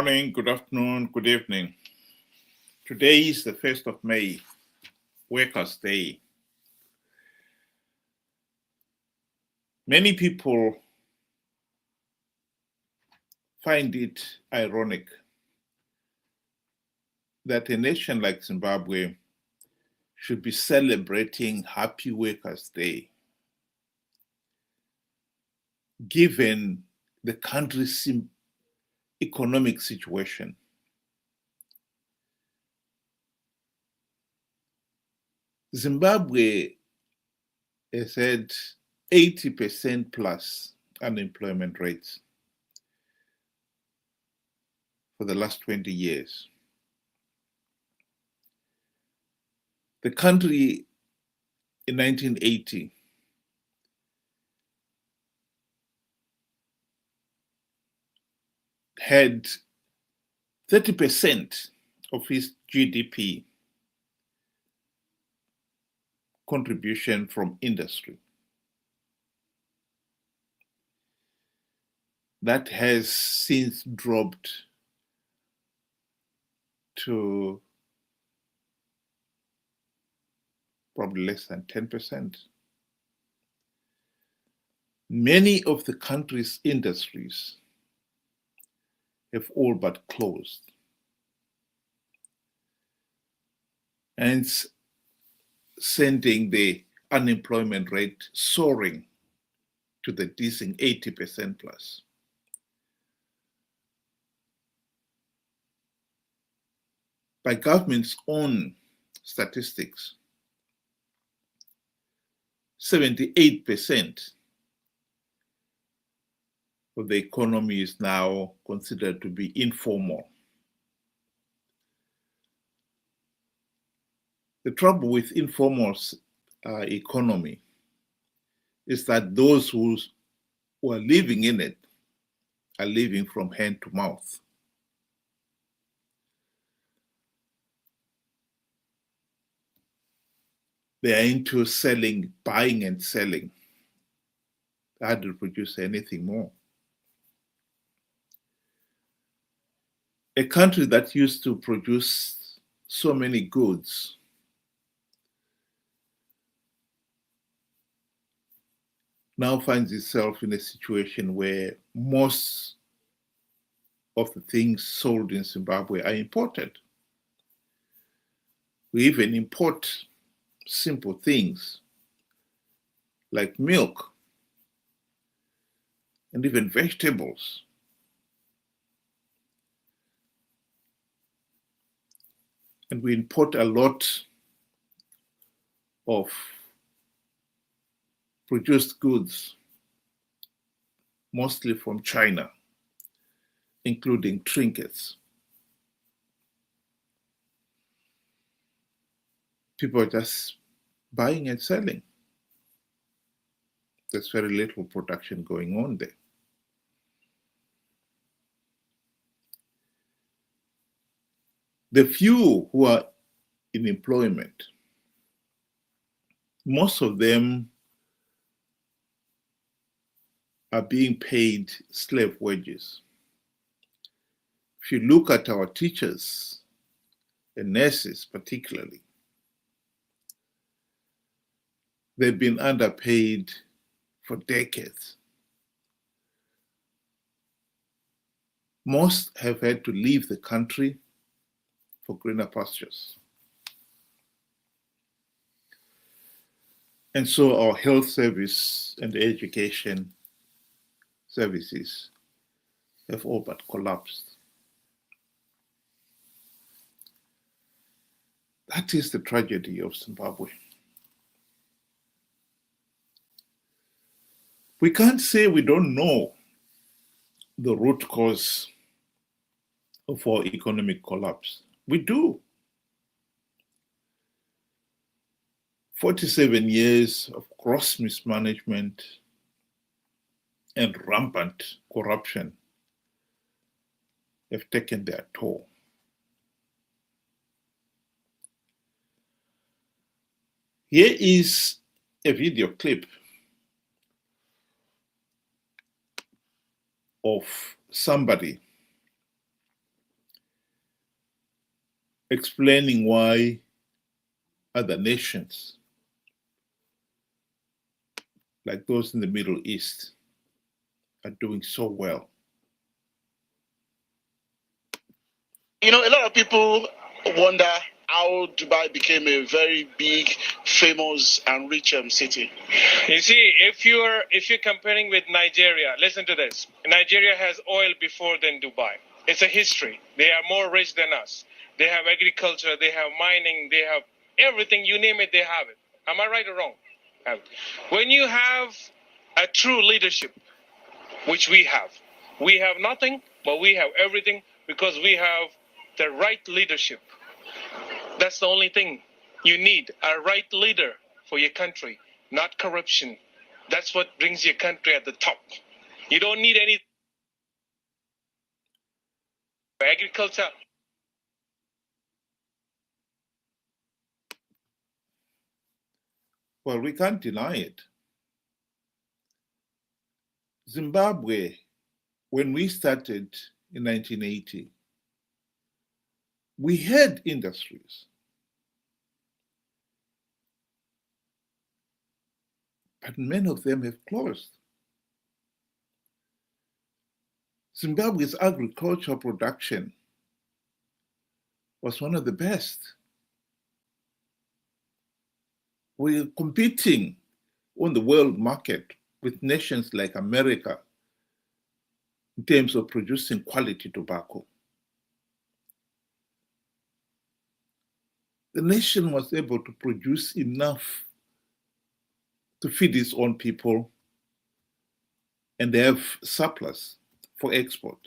morning, good afternoon, good evening. Today is the 1st of May, Workers' Day. Many people find it ironic that a nation like Zimbabwe should be celebrating Happy Workers' Day, given the country's economic situation. Zimbabwe has had 80% plus unemployment rates for the last 20 years. The country in 1980 had 30% of its GDP contribution from industry. That has since dropped to probably less than 10%. Many of the country's industries have all but closed. And sending the unemployment rate soaring to the dizzying 80% plus. By government's own statistics, 78% of the economy is now considered to be informal. The trouble with informal economy is that those who are living in it are living from hand to mouth. They are into selling, buying and selling. They hardly produce anything more. A country that used to produce so many goods now finds itself in a situation where most of the things sold in Zimbabwe are imported. We even import simple things like milk and even vegetables. And we import a lot of produced goods, mostly from China, including trinkets. People are just buying and selling. There's very little production going on there. The few who are in employment, most of them are being paid slave wages. If you look at our teachers and nurses particularly, they've been underpaid for decades. Most have had to leave the country for greener pastures. And so our health service and education services have all but collapsed. That is the tragedy of Zimbabwe. We can't say we don't know the root cause of our economic collapse. We do. 47 years of gross mismanagement and rampant corruption have taken their toll. Here is a video clip of somebody explaining why other nations, like those in the Middle East, are doing so well. You know, a lot of people wonder how Dubai became a very big, famous, and rich city. You see, if you're comparing with Nigeria, listen to this. Nigeria has oil before than Dubai. It's a history. They are more rich than us. They have agriculture, they have mining, they have everything. You name it, they have it. Am I right or wrong? When you have a true leadership, which we have nothing, but we have everything because we have the right leadership. That's the only thing you need, a right leader for your country, not corruption. That's what brings your country at the top. You don't need any agriculture. Well, we can't deny it. Zimbabwe, when we started in 1980, we had industries, but many of them have closed. Zimbabwe's agricultural production was one of the best. We're competing on the world market with nations like America in terms of producing quality tobacco. The nation was able to produce enough to feed its own people and they have surplus for export.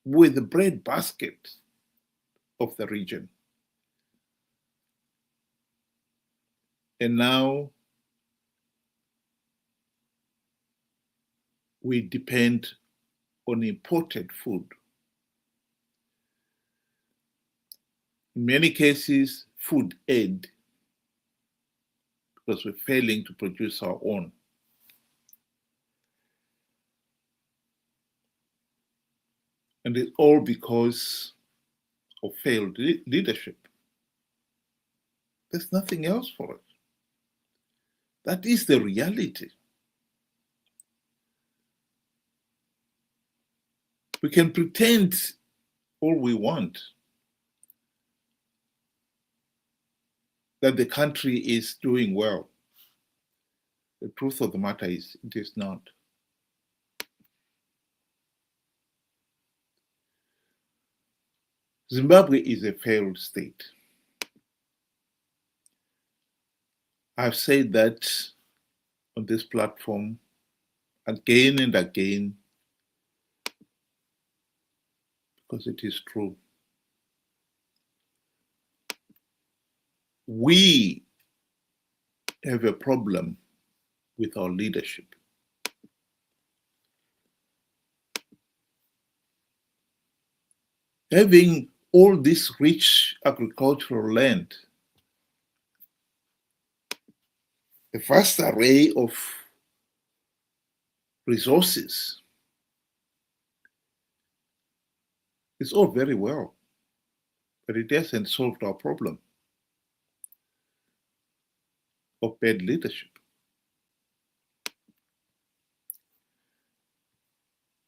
We're the breadbasket of the region. And now we depend on imported food. In many cases, food aid, because we're failing to produce our own. And it's all because of failed leadership. There's nothing else for it. That is the reality. We can pretend all we want that the country is doing well. The truth of the matter is, it is not. Zimbabwe is a failed state. I've said that on this platform again and again because it is true. We have a problem with our leadership. Having all this rich agricultural land, a vast array of resources, it's all very well, but it hasn't solved our problem of bad leadership.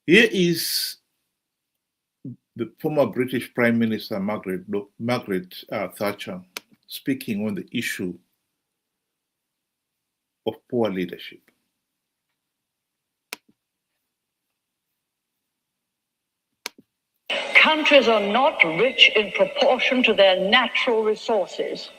Here is the former British Prime Minister Margaret Thatcher speaking on the issue of poor leadership. Countries are not rich in proportion to their natural resources.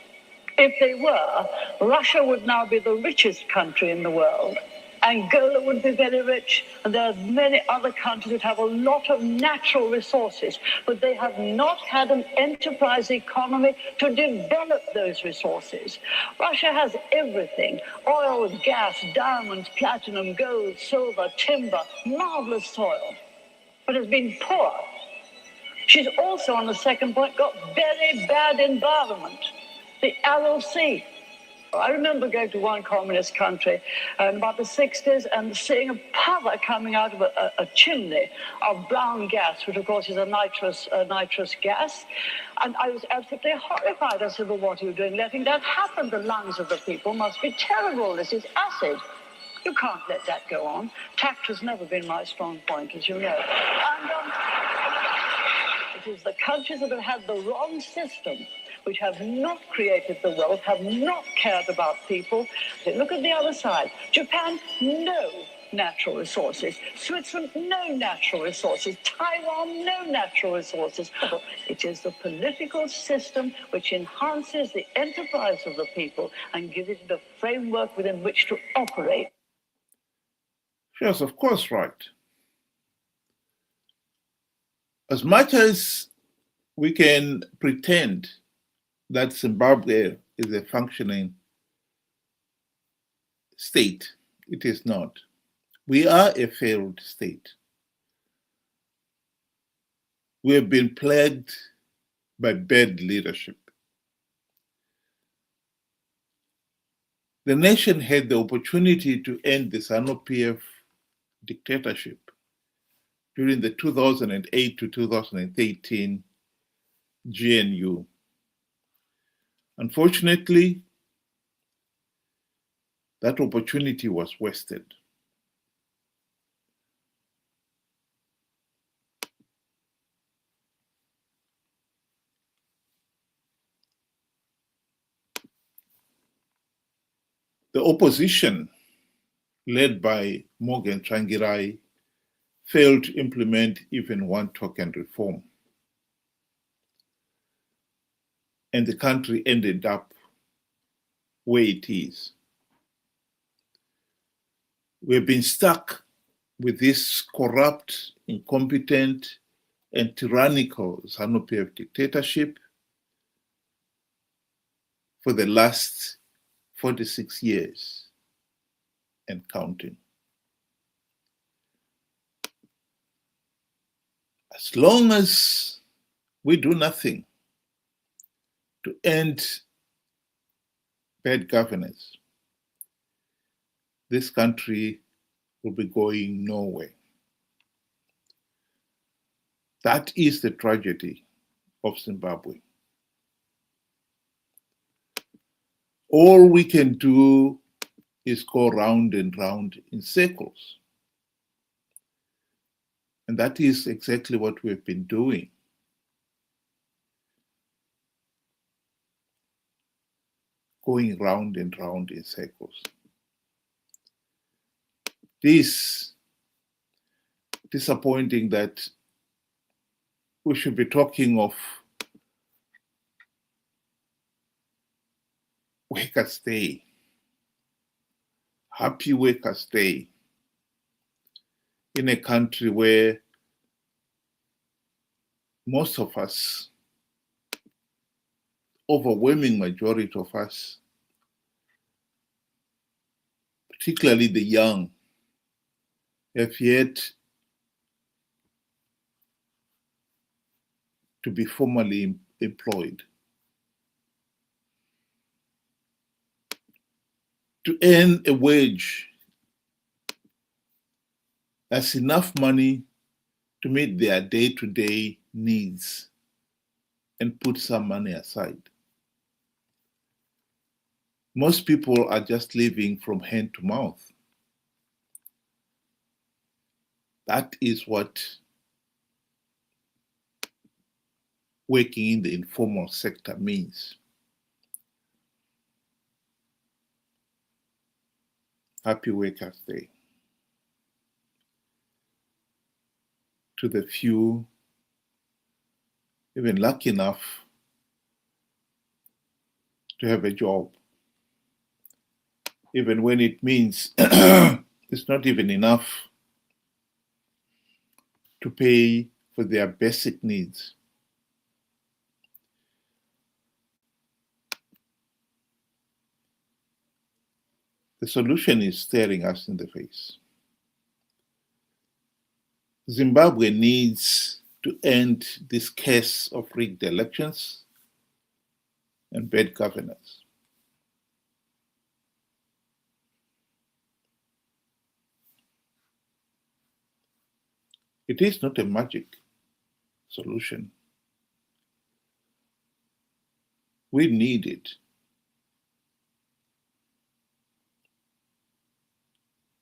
If they were, Russia would now be the richest country in the world. Angola would be very rich, and there are many other countries that have a lot of natural resources, but they have not had an enterprise economy to develop those resources. Russia has everything: oil, gas, diamonds, platinum, gold, silver, timber, marvelous soil, but has been poor. She's also, on the second point, got very bad environment. The Aral Sea. I remember going to one communist country in about the 60s and seeing a puddle coming out of a chimney of brown gas, which of course is a nitrous gas. And I was absolutely horrified. I said, well, what are you doing letting that happen? The lungs of the people must be terrible. This is acid. You can't let that go on. Tact has never been my strong point, as you know. And it is the countries that have had the wrong system, which have not created the wealth, have not cared about people. Look at the other side. Japan, no natural resources. Switzerland, no natural resources. Taiwan, no natural resources. It is the political system which enhances the enterprise of the people and gives it the framework within which to operate. She was, of course, right. As much as we can pretend that Zimbabwe is a functioning state, it is not. We are a failed state. We have been plagued by bad leadership. The nation had the opportunity to end the ZANU-PF dictatorship during the 2008 to 2013 GNU. Unfortunately, that opportunity was wasted. The opposition, led by Morgan Tsvangirai, failed to implement even one token reform. And the country ended up where it is. We've been stuck with this corrupt, incompetent, and tyrannical ZANU-PF dictatorship for the last 46 years and counting. As long as we do nothing to end bad governance, this country will be going nowhere. That is the tragedy of Zimbabwe. All we can do is go round and round in circles. And that is exactly what we've been doing. Going round and round in circles. This disappointing that we should be talking of Workers' Day, Happy Workers' Day, in a country where most of us, overwhelming majority of us, particularly the young, have yet to be formally employed. To earn a wage that's enough money to meet their day-to-day needs and put some money aside. Most people are just living from hand to mouth. That is what working in the informal sector means. Happy Workers' Day to the few, even lucky enough to have a job, even when it means it's not even enough to pay for their basic needs. The solution is staring us in the face. Zimbabwe needs to end this case of rigged elections and bad governance. It is not a magic solution. We need it.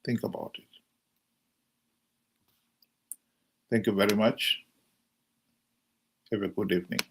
Think about it. Thank you very much. Have a good evening.